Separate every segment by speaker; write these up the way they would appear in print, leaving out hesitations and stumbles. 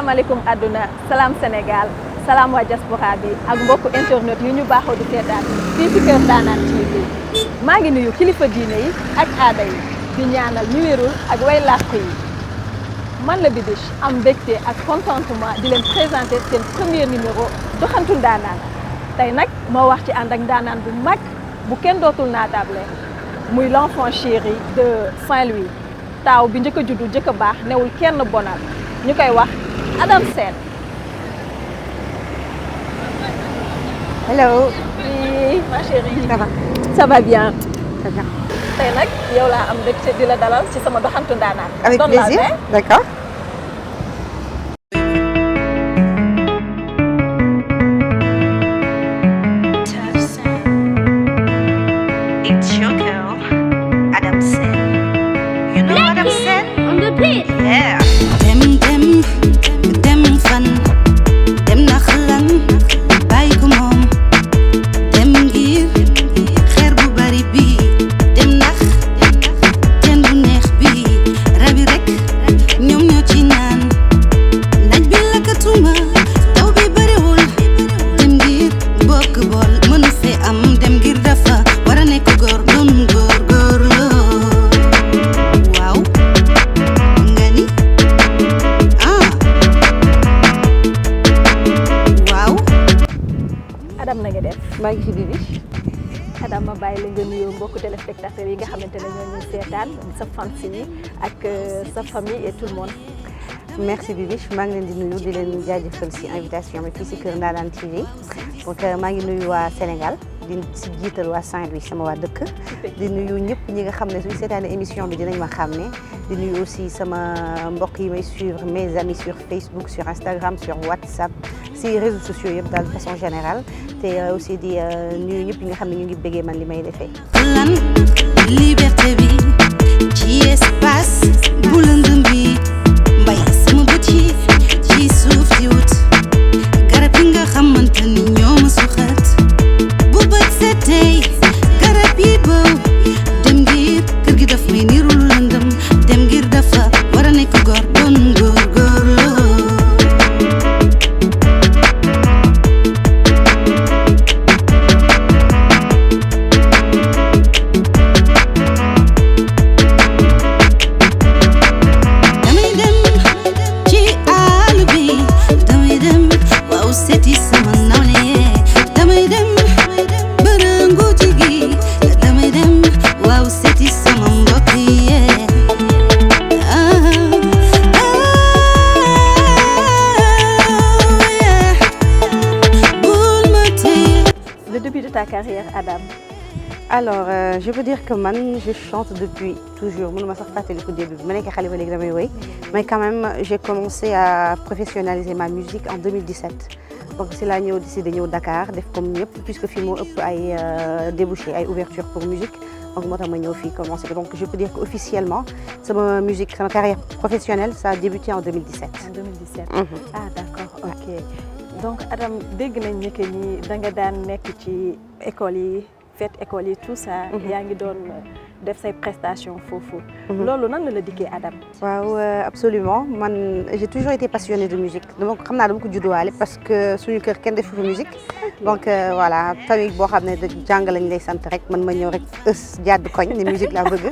Speaker 1: salaamaaleykum àdduna salaam Sénégal salaam waa diaspora bi ak mbokku internet yu ñu baaxoo di seetaan fii ci Kër Ndanane TV maa ngi nuyu kilifa diine yi ak aada yi di ñaanal ñu wérul ak way làkk yi man la Bibiche am mbégte ak contentement di leen présenter seen premier numéro doxantu ndaanaan tey nag moo wax ci ànd ak ndaanaan bu mag bu kenn dootul naatable muy l'enfant chéri de Saint-Louis taaw bi njëkk a juddu njëkk a baax newul kenn bonal ñu koy wax Adam Sène.
Speaker 2: Hello.
Speaker 1: Oui, ma chérie.
Speaker 2: Ça va?
Speaker 1: Ça va bien.
Speaker 2: Très bien.
Speaker 1: tey nag yow laa am mbégte di la dalal ci sama doxantu ndaanaan.
Speaker 2: Avec plaisir. D'accord.
Speaker 3: It's your girl, Adam Sène. You know Adam Sène?
Speaker 4: On the beat.
Speaker 3: Yeah.
Speaker 5: dem fan dem na xalan bàyyi ko moom dem ngir xeer bu bari bi dem ndax teen bu neex bi rabi rek ñoom ñoo ci naan naaj bi lakkatuma taw bi bariwul dem ngir bokk bool mënu fee am dem ngir dafa war a nekk góor doon góor góor loo waaw nga ni
Speaker 1: Adam na nga def.
Speaker 2: maa ngi fi Bibiche.
Speaker 1: Adam ma bàyyi la nga nuyoo mbokku téléspectateurs yi nga xamante ne ñoo ñuy seetaan sa fans yi ak sa famille et tout le monde.
Speaker 2: Merci Bibiche maa ngi leen di nuyu di leen jaajëfal si invitation bi fii si Kër Ndanane TV donc maa ngi nuyu waa Sénégal di si jiital waa Saint-Louis sama waa dëkk di nuyu ñëpp ñi nga xam ne suñu seetaanee émission bi dinañ ma xam ne di nuyu aussi sama mbokk yi may suivre mes amis sur Facebook sur Instagram sur WhatsApp si réseaux sociaux yëpp daal de façon générale te aussi di nuyu ñëpp ñi nga xam ne ñu ngi bëggee man li may defee.
Speaker 5: lan liberté bi ci espace bu lëndëm bi mbay sama bët yi ci suuf di wut garab yi nga xamante ni ñoo ma suxat bu bët setee garab yi bëw dem ngir kër gi daf may niru lu lëndëm dem ngir dafa war a nekk góor doon góor góor loo damay dem ci àll bi damay dem waaw seeti sama nawle damay dem bërëngu ci gi damay dem waaw seeti sama mbokk yi bul ma téye.
Speaker 1: Le début de ta carrière Adam.
Speaker 2: Alors je peux dire que man je chante depuis toujours mënuma sax fàttaliku début bi ma nekk xale ba léegi damay woy mais quand même j'ai commencé à professionnaliser ma musique en 2017 donc si laa ñëw décidé ñëw Dakar def comme ñëpp puisque fii moo ëpp ay débouchés ay ouverture pour musique donc moo tax ma ñëw fii commencé donc je peux dire que officiellement sama musique sama carrière professionnelle ça a débuté en 2017.
Speaker 1: En 2017. Ah d'accord, ok. Donc Adam dégg nañ ni que ni da nga daan nekk ci école yi fête école yi tout ça. yaa ngi doon def say prestations foofu. loolu nan la la dikkee Adam.
Speaker 2: waaw absolument man j'ai toujours été passionnée de musique dama ko xam naa dama ko judduwaale parce que suñu kër kenn defu musique donc voilà famille boo xam ne jàng lañ lay sant rek man ma ñëw rek jàdd koñ ne musique laa bëgg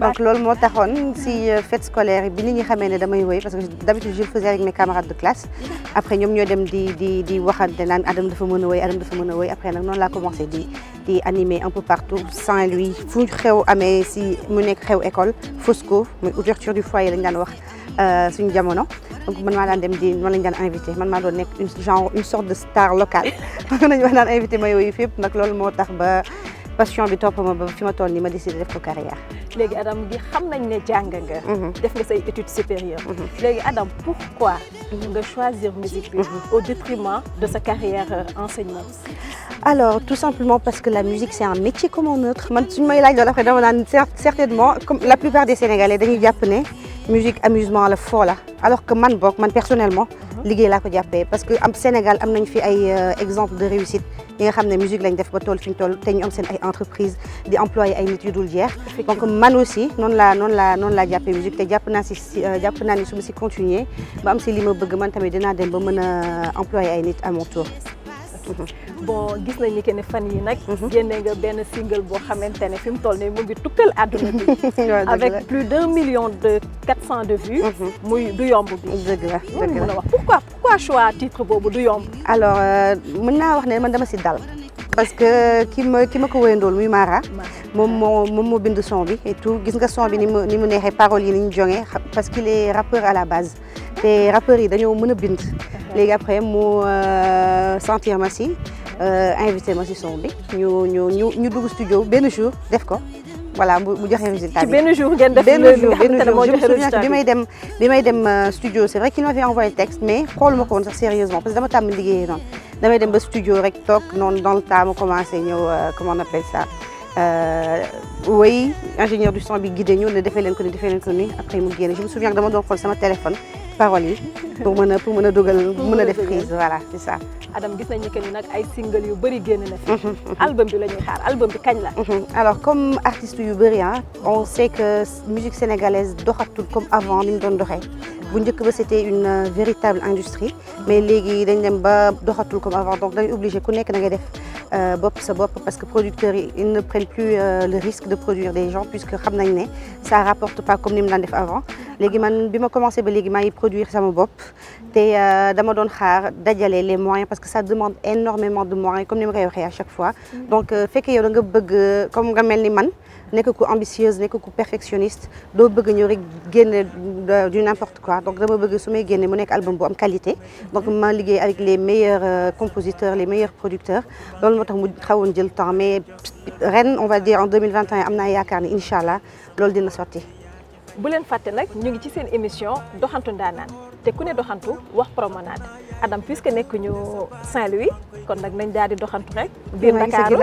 Speaker 2: donc loolu moo taxoon si fête scolaire bi nit ñi xamee ne damay woy parce que d'habitude je le faisais avec mes camarades de classe après ñoom ñoo dem di waxante naan Adam dafa mën a woy Adam dafa mën a woy après nag noonu laa commencé di animer un peu partout Saint-Louis fu xew amee si mu nekk xew école Fosco muy ouverture du foyer lañ daan wax suñu jamono donc man maa daan dem di man lañ daan invité man maa doon nekk une sorte de star locale man nañu wax daan invité ma yooyu fépp nag loolu moo tax ba passion bi topp ma ba fi ma toll nii ma décidé def ko carrière.
Speaker 1: léegi Adam gi xam nañ ne jàng nga. def nga say études supérieures. léegi Adam pourquoi nga choisir musique bi au détriment de sa carrière enseignement.
Speaker 2: Alors tout simplement parce que la musique c'est un métier comme un autre man suñu may laaj loolu après dama naan certainement comme la plupart des Sénégalais dañuy jàpp ne musique amusement la fo la alors que man personnellement liggéey laa ko jàppee parce que am Sénégal am nañ fi ay exemple de réussite yi nga xam ne musique lañ def ba toll fi ñu toll te ñu am seen ay entreprise di employé ay nit yu dul jeex donc man aussi noonu laa jàppee musique te jàpp naa ni su ma si continuer ba am si li ma bëgg man tamit dinaa dem ba mën a employé ay nit à mon tour.
Speaker 1: bon gis nañu que ne fan yi nag génne nga benn single boo xamante ne fi mu toll nii mu ngi tukkal àdduna bi avec plus d'1 million de 400 de vues muy du yomb bi
Speaker 2: dëgg la dëgg
Speaker 1: mën a wax pourquoi choix titre boobu du yomb
Speaker 2: alors mën naa wax ne man dama si dal parce que ki ma ko wéyandool muy Mara moom moo bind son bi et tout gis nga son bi ni mu neexee paroles yi ni ñu jongee parce qu'il est rappeur à la base te rappeurs yi dañoo mën a bind léegi après mu sentir ma si invité ma si son bi ñu dugg studio benn jour def ko voilà mu joxe résultat bi.
Speaker 1: ci benn jour ngeen def
Speaker 2: benn jour je me souviens que bi may dem studio c'est vrai qu'il m'avait envoyé le texte mais xooluma ko woon sax sérieusement parce que dama tàmm liggéeyee noonu damay dem ba studio rek toog noonu dans le tas ma commencé ñëw comment on appelle ça oui ingénieur du son bi guidé ñu ne defee leen ko ni après mu génne je me souviens que dama doon xool sama téléphone paroles yi pour mën a dugal mën a def prise voilà c'est ça.
Speaker 1: Adam gis nañu que ni nag ay single yu bëri génn na fi. album bi la ñuy xaar album bi kañ la.
Speaker 2: alors comme artistes yu bëri on sait que musique sénégalaise doxatul comme avant ni mu doon doxee bu njëkk ba c'était une véritable industrie mais léegi dañ dem ba doxatul comme avant donc dañu obligé ku nekk da ngay def bopp sa bopp parce que producteurs yi ils ne prennent plus le risque de produire des gens puisque xam nañ ne ça rapporte pas comme ni mu daan def avant léegi man bi ma commencé ba léegi maa ngi produire sama bopp te dama doon xaar dajale les moyens parce que ça demande énormément de moyens comme ni ma koy waxee à chaque fois donc fekkee yow da nga bëgg comme nga mel ni man nekk ku ambitieuse nekk ku perfectionniste doo bëgg ñëw rek génne du n'importe quoi donc dama bëgg su may génne mu nekk album bu am qualité donc ma liggéey avec les meilleurs compositeurs les meilleurs producteurs loolu moo tax mu xawoon jël temps mais ren on va dire en 2021 am naa yaakaar ni incha allah loolu dina sotti.
Speaker 1: bu leen fàtte nag ñu ngi ci seen émission doxantu ndaanaan te ku ne doxantu wax promenade Adam puisque nekk ñu Saint-Louis kon nag nañ daal di doxantu rek. biir Ndakaaru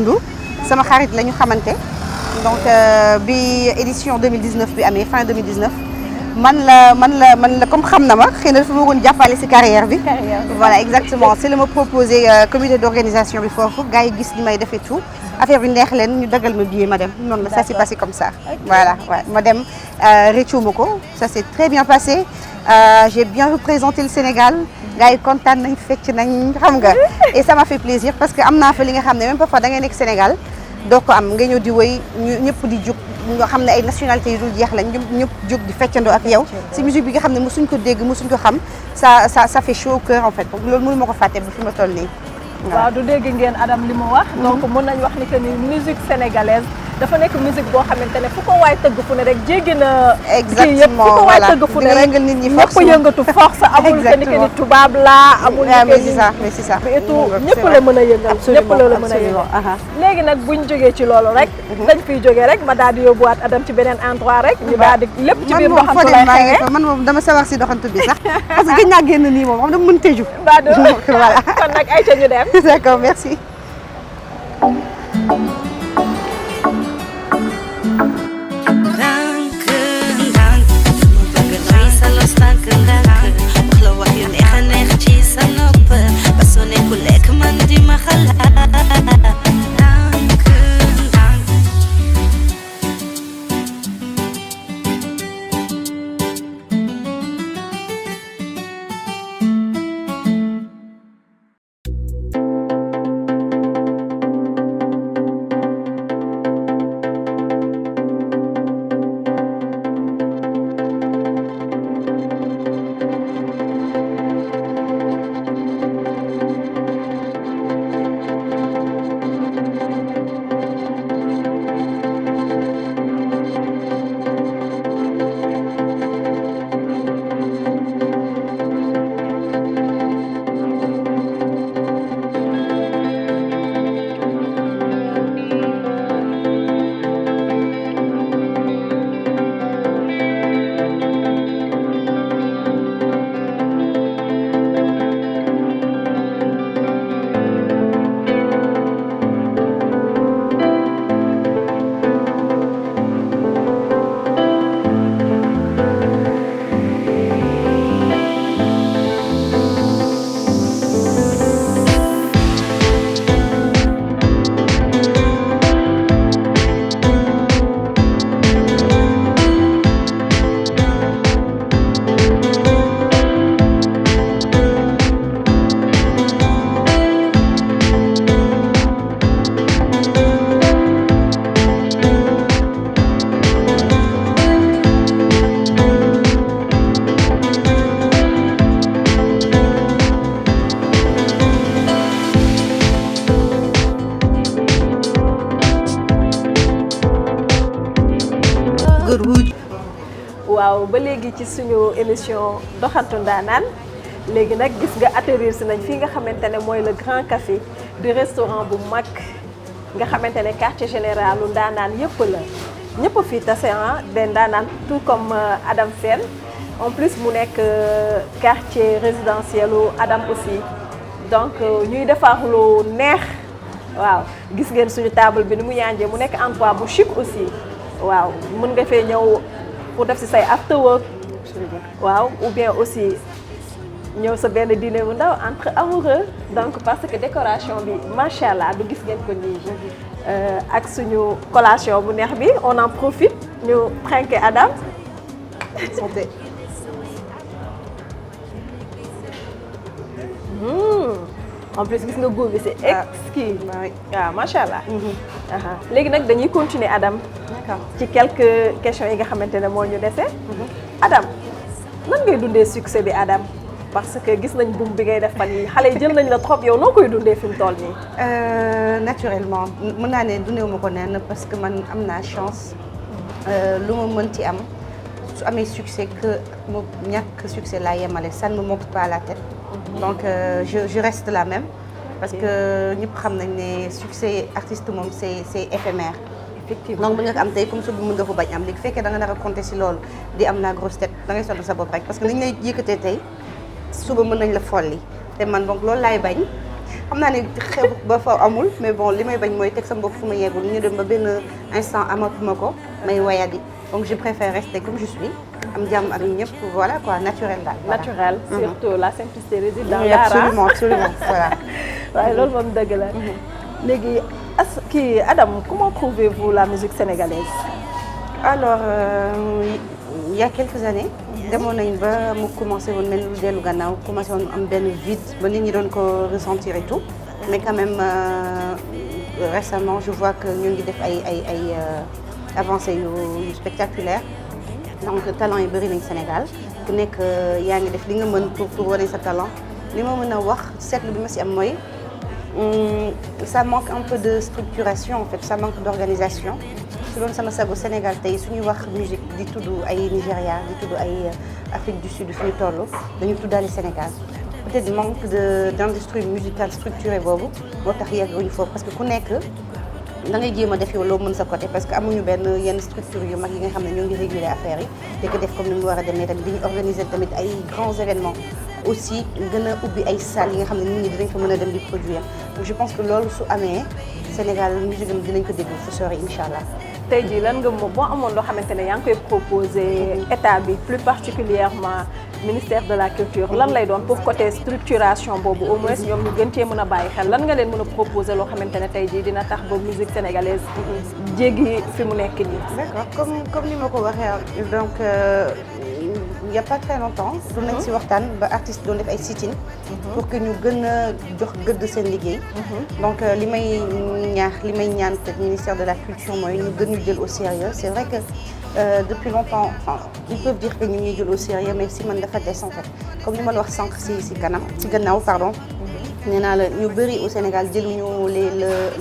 Speaker 2: dund sama xarit la ñu xamante donc bi édition 2019 bi amee fin 2019 man la comme xam na ma xëy na dafa ma bëggoon jàppale ci carrière bi. Voilà exactement c'est la ma proposé comité d'organisation bi foofu gars yi gis ni may defee tout affaire bi neex leen ñu dagal ma billet ma dem noonu la ça s'est passé comme ça. Voilà ouais ma dem réccu ma ko ça s'est très bien passé j'ai bien représenté le Sénégal gars yi kontaan nañ fecc nañ xam nga et ça m'a fait plaisir parce que am naa fa li nga xam ne même parfois da ngay nekk Sénégal doo ko am nga ñëw di woy ñëpp di jóg nga xam ne ay nationalités yu dul jeex lañ ñëpp jóg di feccandoo ak yow si musique bi nga xam ne mosuñ ko dégg mosuñ ko xam ça fait chaud au cœur en fait donc loolu mënu ma ko fàtte ba fi ma toll nii.
Speaker 1: waaw du dégg ngeen Adam li mu wax. donc mën nañ wax ni que ni musique sénégalaise dafa nekk musique boo xamante ne fu ko waay tëgg fu ne rek jéggi na.
Speaker 2: exactement
Speaker 1: fu ko waay tëgg fu ne rek
Speaker 2: yëngal nit ñi force
Speaker 1: ñëpp yëngatu force amul que ni que ni tubaab laa amul
Speaker 2: mais c'est ça
Speaker 1: et tout ñëpp la mën a yëngal ñëpp la mën a yëngal léegi nag buñ jógee ci loolu rek dañ fiy jógee rek ma daal di yóbbuwaat Adam ci beneen endroit rek ñu daal di lépp ci biir doxantu lay xewee
Speaker 2: man moom dama sawar si doxantu bi sax parce que gëj naa génn nii moom xam dama mën tëju
Speaker 1: voilà kon nag ay ca ñu dem
Speaker 2: d'accord merci
Speaker 1: waaw ba léegi ci suñu émission doxantu ndaanaan léegi nag gis nga atterrir si nañ fii nga xamante ne mooy le Grand Café du restaurant bu mag nga xamante ne quartier général lu ndaanaan yëpp la ñëpp a fii tase des ndaanaan tout comme Adam Sène en plus mu nekk quartier résidentiel u Adam aussi donc ñuy defar lu neex waaw gis ngeen suñu table bi ni mu yanjee mu nekk endroit bu chic aussi waaw mën nga fee ñëw pour def ci say after work waaw ou bien aussi ñëw sa benn dîner bu ndaw entre amoureux donc parce que décoration bi macha allah du gis ngeen ko nii ak suñu collation bu neex bi on en profite ñu trinquer Adam.
Speaker 2: santé.
Speaker 1: En plus gis nga goût bi c'est exquis. waaw macha allah. léegi nag dañuy continuer Adam.
Speaker 2: D'accord.
Speaker 1: ci quelques questions yi nga xamante ne moo ñu dese. Adam nan ngay dundee succès bi Adam parce que gis nañ boom bi ngay def fan yi xale yi jël nañ la trop yow noo koy dundee fi mu toll nii.
Speaker 2: Naturellement mën naa ne dundeewu ma ko nenn parce que man am naa chance lu ma mën ci am su amee succès que mu ñàkk succès laa yemale ça ne me monte pas à la tête. Donc je reste la même parce que ñëpp xam nañ ne succès artiste moom c'est éphémère.
Speaker 1: Effectivement
Speaker 2: donc mën nga ko am tey comme suba mën nga ko bañ am léegi fekkee da nga nar a compter si loolu di am naa grosse tête da ngay sonal sa bopp rek parce que ni ñu lay yëkkatee tey suba mën nañ la folli te man donc loolu laay bañ xam naa ne xew ba fa amul mais bon li may bañ mooy teg sama bopp fu ma yeggul ñu dem ba benn instant amatuma ko may wayadi donc je préfère rester comme je suis am jàmm ak ñëpp voilà quoi naturel daal.
Speaker 1: naturel surtout la simplicité réside dans
Speaker 2: oui,
Speaker 1: l'art.
Speaker 2: absolument absolument voilà.
Speaker 1: waaye loolu moom dëgg la. léegi kii Adam comment trouvez-vous la musique sénégalaise?
Speaker 2: alors il y a quelques années. demoon nañ ba mu commencé woon mel lu dellu gannaaw commencé woon am benn vide ba nit ñi doon ko ressentir et tout mais quand même récemment je vois que ñu ngi def ay avancées yu spectaculaires donc talent yi bëri nañ Sénégal ku nekk yaa ngi def li nga mën pour wane sa talent li ma mën a wax seetlu bi ma si am mooy ça manque un peu de structuration en fait ça manque d'organisation. su doon sama sago Sénégal tey suñuy wax musique di tudd ay Nigéria di tudd ay Afrique du Sud fi ñu toll dañu tuddaale Sénégal peut-être manque d'industrie musicale structurée boobu moo tax yegguñu foofu parce que ku nekk da ngay jéem a def yow loo mën sa côté parce que amuñu benn yenn structure yu mag yi nga xam ne ñoo ngi réguler affaires yi di ko def comme ni mu war a demee tamit dañuy organiser tamit ay grands événements aussi gën a ubbi ay salles yi nga xam ne nit ñi dinañ fa mën a dem di produire donc je pense que loolu su amee Sénégal musique am dinañ ko déglu fu sori incha allah.
Speaker 1: tey jii lan nga boo amoon loo xamante ne yaa ngi koy proposer état bi plus particulièrement ministère de la culture lan lay doon pour côté structuration boobu au moins ñoom ñu gën cee mën a bàyyi xel lan nga leen mën a proposer loo xamante ne tey jii dina tax ba musique sénégalaise jéggi fi mu nekk nii.
Speaker 2: d'accord comme ni ma ko waxee donc il y a pas très longtemps doon nañ si waxtaan ba artiste doon def ay sit-in pour que ñu gën a jox gëdd seen liggéey donc li may ñaan peut-être ministère de la culture mooy ñu gën ñu jël au sérieux c'est vrai que depuis longtemps enfin ils peuvent dire que ñu ngi jël au sérieux mais si man dafa des en fait comme ni ma la wax sànq si gannaaw pardon nee naa la ñu bëri au Sénégal jëluñu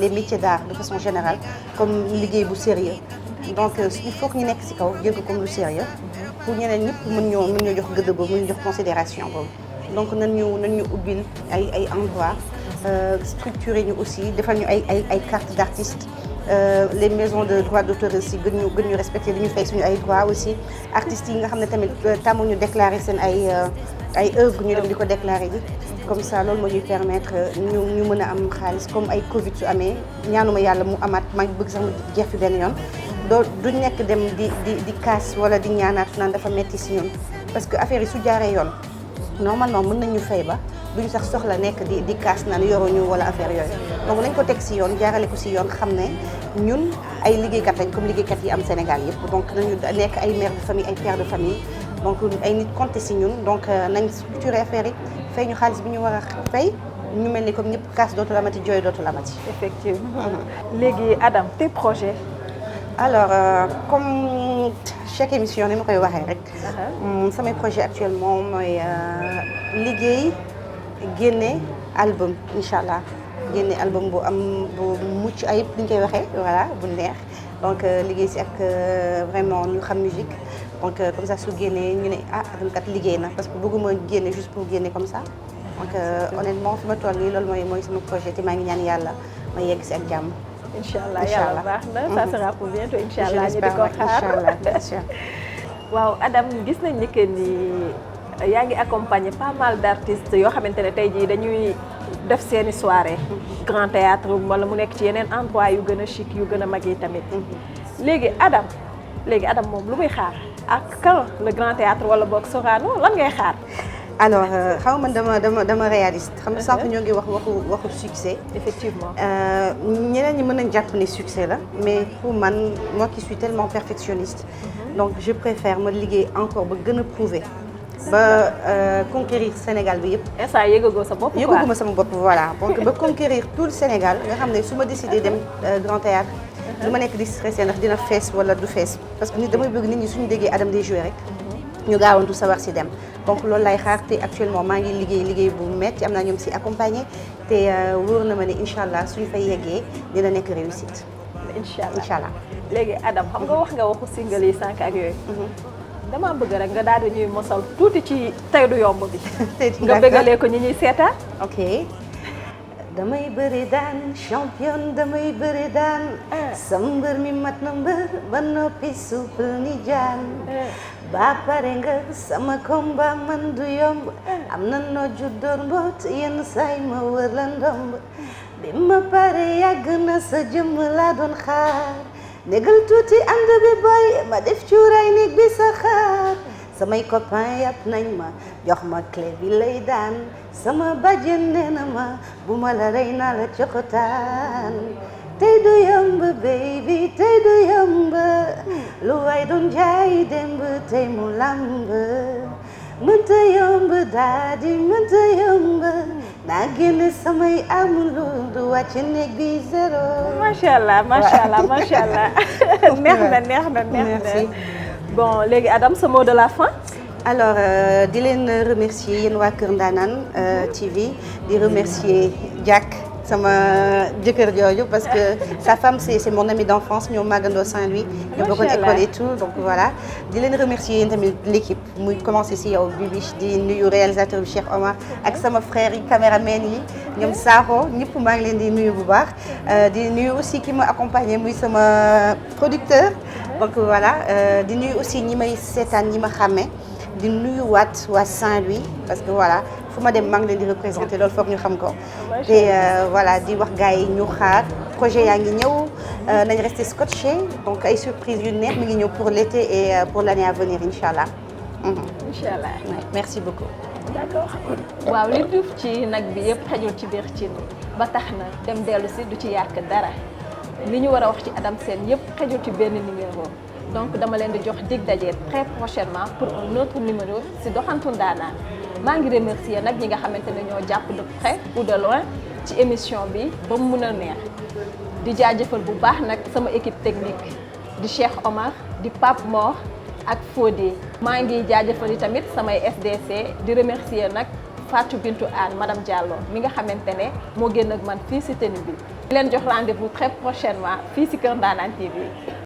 Speaker 2: les métiers d'art de façon générale comme liggéey bu sérieux donc il faut que ñu nekk si kaw jël ko comme lu sérieux pour ñeneen ñëpp mën ñoo jox gëdd boobu mën ñu jox considération boobu donc nan ñu ubbil ay endroits structuré ñu aussi defal ñu ay cartes d'artistes les maisons de droits d'auteur aussi gën ñu respecter li ñu fay suñu ay droits aussi artistes yi nga xam ne tamit tàmmuñu déclarer seen ay œuvres ñu dem di ko déclarer ji comme ça loolu moo ñuy permettre ñu mën a am xaalis comme ay Covid su amee ñaanuma yàlla mu amaat maa ngi bëgg sax mu jeex fi benn yoon du nekk dem di kaas wala di ñaanaat naan dafa metti si ñun parce que affaire yi su jaaree yoon normalement mën nañu fay ba duñu sax soxla nekk di kaas naan yoruñu wala affaire yooyu donc nañ ko teg si yoon jaarale ko si yoon xam ne ñun ay liggéeykat lañ comme liggéeykat yi am Sénégal yëpp donc nañu nekk ay mère de famille ay père de famille donc ay nit compter si ñun donc nañ structuré affaire yi fay ñu xaalis bi ñu war a fay ñu mel ni comme ñëpp kaas dootul amati jooy dootul amati.
Speaker 1: effectivement léegi Adam tes projets.
Speaker 2: alors comme chaque émission ni ma koy waxee rek. samay projet actuellement mooy liggéey génne album incha allah génne album bu am bu mucc ayib ni ñu koy waxee voilà bu neex donc liggéey si ak vraiment ñu xam musique donc comme ça su génnee ñu ne Adam kat liggéey na parce que bëgguma génne juste pour génne comme ça donc honnêtement fi ma toll nii loolu mooy sama projet te maa ngi ñaan yàlla ma yegg si ak jàmm.
Speaker 1: Inch'Allah yàlla baax na ça sera pour bientôt Inch'Allah ñu di ko xaar
Speaker 2: Inch'Allah bien sûr.
Speaker 1: waaw Adam gis nañ ni que ni yaa ngi accompagner pas mal d'artistes yoo xamante ne tey jii dañuy def seeni soirée grand théâtre wala mu nekk ci yeneen endroit yu gën a chic yu gën a mag yi tamit léegi Adam moom lu muy xaar ak quand le grand théâtre wala boog Sorano lan ngay xaar.
Speaker 2: alors xam nga man dama réaliste xam nga sànq ñoo ngi waxu succès.
Speaker 1: effectivement
Speaker 2: ñeneen ñi mën nañ jàpp ne succès la mais pour man moi qui suis tellement perfectionniste donc je préfère ma liggéey encore ba gën a prouver ba conquérir Sénégal bi yëpp.
Speaker 1: instant yëgagoo sa bopp quoi
Speaker 2: yëgaguma sama bopp voilà donc ba conquérir tout le Sénégal nga xam ne su ma décidé dem grand théâtre du ma nekk di stressé ndax dina fees wala du fees parce que nit damay bëgg nit ñi suñu déggee Adam day jouer rek ñu gaawantu savoir si dem donc loolu lay xaar te actuellement maa ngi liggéey bu metti am naa ñoom si accompagné te wóor na ma ne incha allah suñu fay yeggee dina nekk réussite. incha allah
Speaker 1: léegi Adam xam nga wax nga waxu single yi sànq ak yooyu. dama bëgg rek nga daal di ñuy mosal tuuti ci tey du yomb bi. nga bëggalee ko ñi ñuy seetaan.
Speaker 2: ok damay bëri daan champion damay bëri daan sama mbër mi mat na mbër ba noppi souple ni jaan ba pare nga sama combat man du yomb am na noo juddoor mboot yenn saay ma wër la ndomb bi ma pare yàgg na sa jëmm laa doon xaar négal tuuti ànd bi boy ma def cuuraay néeg bi sa xaar samay copain yàpp nañ ma jox ma clé bi lay daan sama bàjjen nee na ma bu ma la rey naa la cokotaan tey du yomb baby tey du yomb lu waay doon jaay démb tey mu lamb mënta yomb daadi mënta yomb naa génne samay amulu du wàcc néeg bi zéro.
Speaker 1: macha allah macha allah macha allah neex na. Bon léegi Adam sa mot de la fin.
Speaker 2: Alors di leen remercier yéen waa Kër Ndanane TV di remercier Jack sama jëkkër jooju parce que sa femme c'est mon amie d'enfance ñoo màggandoo Saint-Louis ñoo bokkoon école et tout donc voilà di leen remercier yéen tamit l'équipe muy commencer si yow Bibi di nuyu réalisateur bi Cheikh Omar ak sama frère yi caméraman yi ñoom Sakho ñëpp maa ngi leen di nuyu bu baax di nuyu aussi ki ma accompagné muy sama producteur donc voilà di nuyu aussi ñi may seetaan ñi ma xàmme di nuyu waat waa Saint-Louis parce que voilà fu ma dem maa ngi leen di représenter loolu foog ñu xam ko te voilà di wax gars yi ñu xaar projet yaa ngi ñëw nañ rester scotché donc ay surprise yu neex mi ngi ñëw pour l'été et pour l'année à venir incha allah.
Speaker 1: incha allah
Speaker 2: merci beaucoup.
Speaker 1: d'accord waaw li duuf ci nag bi yëpp xajul ci biir cin ba tax na dem dellu si du ci yàq dara li ñu war a wax ci Adam Sène yëpp xajul ci benn numéro. donc dama leen di jox dig daje très prochainement pour un autre numéro si doxantu ndaanaan maa ngi remercier nag ñi nga xamante ne ñoo jàpp de près ou de loin ci émission bi ba mu mun a neex di jaajëfal bu baax nag sama équipe technique di Cheikh Omar di Pape Mor ak Fodé maa ngi jaajëfal tamit samay FDC di remercier nag Fatou Bintou Anne madame Diallo mi nga xamante ne moo génn ak man fii si tenue bi di leen jox rendez-vous très prochainement fii si Kër Ndanane TV